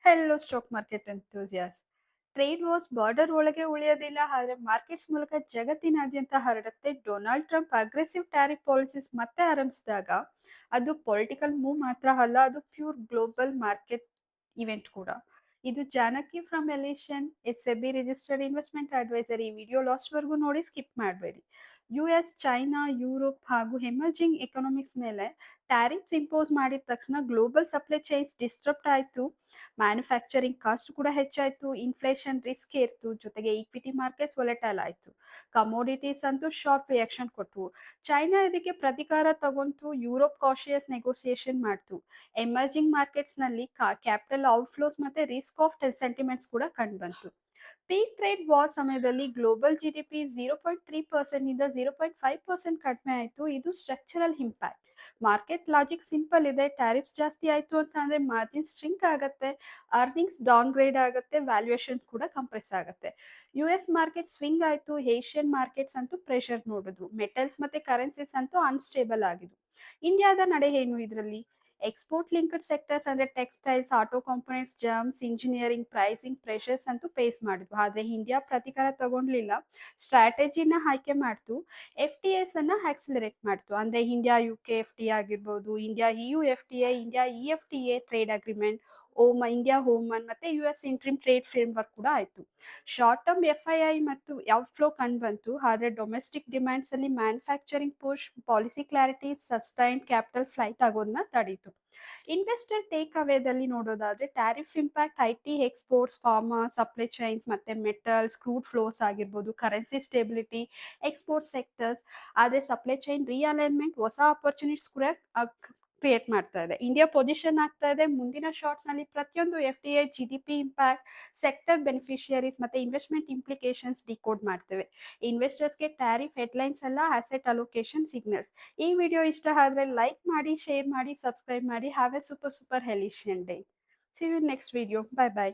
Hello stock market enthusiasts. Trade wars border ಒಳಗೆ ಉಳಿಯೋದಿಲ್ಲ, ಆದರೆ ಮಾರ್ಕೆಟ್ಸ್ ಮೂಲಕ ಜಗತ್ತಿನಾದ್ಯಂತ ಹರಡುತ್ತೆ. Donald Trump aggressive tariff policies ಮತ್ತೆ ಆರಂಭಿಸಿದಾಗ ಅದು ಪೊಲಿಟಿಕಲ್ ಮೂವ್ ಮಾತ್ರ ಅಲ್ಲ, ಅದು ಪ್ಯೂರ್ ಗ್ಲೋಬಲ್ ಮಾರ್ಕೆಟ್ ಇವೆಂಟ್ ಕೂಡ. ಇದು ಜಾನಕಿ ಫ್ರಮ್ ಎಲಿಷನ್ SEBI registered investment advisory. Video last ವರೆಗೂ ನೋಡಿ, ಸ್ಕಿಪ್ ಮಾಡಬೇಡಿ. US, ಚೈನಾ, ಯುರೋಪ್ ಹಾಗೂ ಎಮರ್ಜಿಂಗ್ ಎಕನಾಮಿಕ್ಸ್ ಮೇಲೆ ಟ್ಯಾರಿಫ್ಸ್ ಇಂಪೋಸ್ ಮಾಡಿದ ತಕ್ಷಣ ಗ್ಲೋಬಲ್ ಸಪ್ಲೈ ಚೈನ್ಸ್ ಡಿಸ್ಟ್ರಪ್ಟ್ ಆಯಿತು. ಮ್ಯಾನುಫ್ಯಾಕ್ಚರಿಂಗ್ ಕಾಸ್ಟ್ ಕೂಡ ಹೆಚ್ಚಾಯಿತು, ಇನ್ಫ್ಲೇಷನ್ ರಿಸ್ಕ್ ಏರ್ತು, ಜೊತೆಗೆ ಈಕ್ವಿಟಿ ಮಾರ್ಕೆಟ್ಸ್ ವೊಲೆಟೈಲ್ ಆಯಿತು. ಕಮೋಡಿಟೀಸ್ ಅಂತೂ ಶಾರ್ಪ್ ರಿಯಾಕ್ಷನ್ ಕೊಟ್ಟವು. ಚೈನಾ ಇದಕ್ಕೆ ಪ್ರತಿಕಾರ ತಗೊಂತು, ಯುರೋಪ್ ಕಾಶಿಯಸ್ ನೆಗೋಸಿಯೇಷನ್ ಮಾಡ್ತು. ಎಮರ್ಜಿಂಗ್ ಮಾರ್ಕೆಟ್ಸ್ನಲ್ಲಿ ಕ್ಯಾಪಿಟಲ್ ಔಟ್ಫ್ಲೋಸ್ ಮತ್ತೆ ರಿಸ್ಕ್ ಆಫ್ ಸೆಂಟಿಮೆಂಟ್ಸ್ ಕೂಡ ಕಂಡುಬಂತು. ಪೀಕ್ ಟ್ರೇಡ್ ವಾರ್ ಸಮಯದಲ್ಲಿ ಗ್ಲೋಬಲ್ GDP 0.3% ನಿಂದ 0.5% ಕಡಿಮೆ ಆಯಿತು. ಇದು structural impact. Market logic simple ಇದೆ: ಟ್ಯಾರಿಫ್ಸ್ ಜಾಸ್ತಿ ಆಯಿತು ಅಂತ ಅಂದರೆ ಮಾರ್ಜಿನ್ ಸ್ಟ್ರಿಂಕ್ ಆಗುತ್ತೆ, ಅರ್ನಿಂಗ್ಸ್ ಡೌನ್ ಗ್ರೇಡ್ ಆಗುತ್ತೆ, ವ್ಯಾಲ್ಯೂಯೇಷನ್ ಕೂಡ ಕಂಪ್ರೆಸ್ ಆಗುತ್ತೆ. US ಮಾರ್ಕೆಟ್ ಸ್ವಿಂಗ್ ಆಯಿತು, ಏಷ್ಯನ್ ಮಾರ್ಕೆಟ್ಸ್ ಅಂತೂ ಪ್ರೆಷರ್ ನೋಡಿದ್ರು, ಮೆಟಲ್ಸ್ ಮತ್ತೆ ಕರೆನ್ಸೀಸ್ ಅಂತೂ ಅನ್ಸ್ಟೇಬಲ್ ಆಗಿದ್ವು. ಇಂಡಿಯಾದ ನಡೆ ಏನು ಇದರಲ್ಲಿ? ಎಕ್ಸ್ಪೋರ್ಟ್ ಲಿಂಕ್ಡ್ ಸೆಕ್ಟರ್ಸ್ ಅಂದರೆ textiles, auto components, germs, engineering pricing pressures ಅಂತೂ ಫೇಸ್ ಮಾಡಿದ್ವು. ಆದರೆ ಇಂಡಿಯಾ ಪ್ರತಿಕಾರ ತಗೊಂಡ್ಲಿಲ್ಲ, ಸ್ಟ್ರಾಟಜಿನ ಆಯ್ಕೆ ಮಾಡ್ತು. FTAs ಅನ್ನ ಆಕ್ಸಿಲರೇಟ್ ಮಾಡ್ತು. ಅಂದರೆ ಇಂಡಿಯಾ UK FTA ಆಗಿರ್ಬೋದು, India EU FTA, India EFTA trade agreement, India Oman ಮತ್ತೆ US ಇಂಟ್ರಿಮ್ ಟ್ರೇಡ್ ಫ್ರೇಮ್ವರ್ಕ್ ಕೂಡ ಆಯಿತು. ಶಾರ್ಟ್ ಟರ್ಮ್ FII ಮತ್ತು ಔಟ್ಫ್ಲೋ ಕಂಡು ಬಂತು, ಆದರೆ ಡೊಮೆಸ್ಟಿಕ್ ಡಿಮ್ಯಾಂಡ್ಸ್ ಅಲ್ಲಿ manufacturing push, policy clarity, sustained capital flight ಆಗೋದನ್ನ ತಡೀತು. ಇನ್ವೆಸ್ಟರ್ ಟೇಕ್ ಅವೇದಲ್ಲಿ ನೋಡೋದಾದ್ರೆ tariff impact IT, exports, pharma, supply chains ಮತ್ತೆ ಮೆಟಲ್ಸ್, ಕ್ರೂಡ್ ಫ್ಲೋಸ್ ಆಗಿರ್ಬೋದು, ಕರೆನ್ಸಿ ಸ್ಟೆಬಿಲಿಟಿ, ಎಕ್ಸ್ಪೋರ್ಟ್ ಸೆಕ್ಟರ್ಸ್. ಆದರೆ ಸಪ್ಲೈ ಚೈನ್ ರಿಅಲೈನ್ಮೆಂಟ್ ಹೊಸ ಆಪರ್ಚುನಿಟೀಸ್ ಕೂಡ ಕ್ರಿಯೇಟ್ ಮಾಡ್ತಾ ಇದೆ. ಇಂಡಿಯಾ ಪೊಸಿಷನ್ ಆಗ್ತಾ ಇದೆ. ಮುಂದಿನ ಶಾರ್ಟ್ಸ್ ನಲ್ಲಿ ಪ್ರತಿಯೊಂದು FTA, GDP impact, sector beneficiaries ಮತ್ತೆ ಇನ್ವೆಸ್ಟ್ಮೆಂಟ್ ಇಂಪ್ಲಿಕೇಶನ್ಸ್ ಡಿಕೋಡ್ ಮಾಡ್ತೇವೆ. ಇನ್ವೆಸ್ಟರ್ಸ್ಗೆ ಟ್ಯಾರಿಫ್ ಹೆಡ್ಲೈನ್ಸ್ ಅಲ್ಲ, ಅಸೆಟ್ ಅಲೋಕೇಶನ್ ಸಿಗ್ನಲ್ಸ್. ಈ ವಿಡಿಯೋ ಇಷ್ಟ ಆದರೆ ಲೈಕ್ ಮಾಡಿ, ಶೇರ್ ಮಾಡಿ, ಸಬ್ಸ್ಕ್ರೈಬ್ ಮಾಡಿ. ಹ್ಯಾವ್ ಎ ಸೂಪರ್ ಹೆಲಿಷಿಯನ್ day. See you next video. Bye by.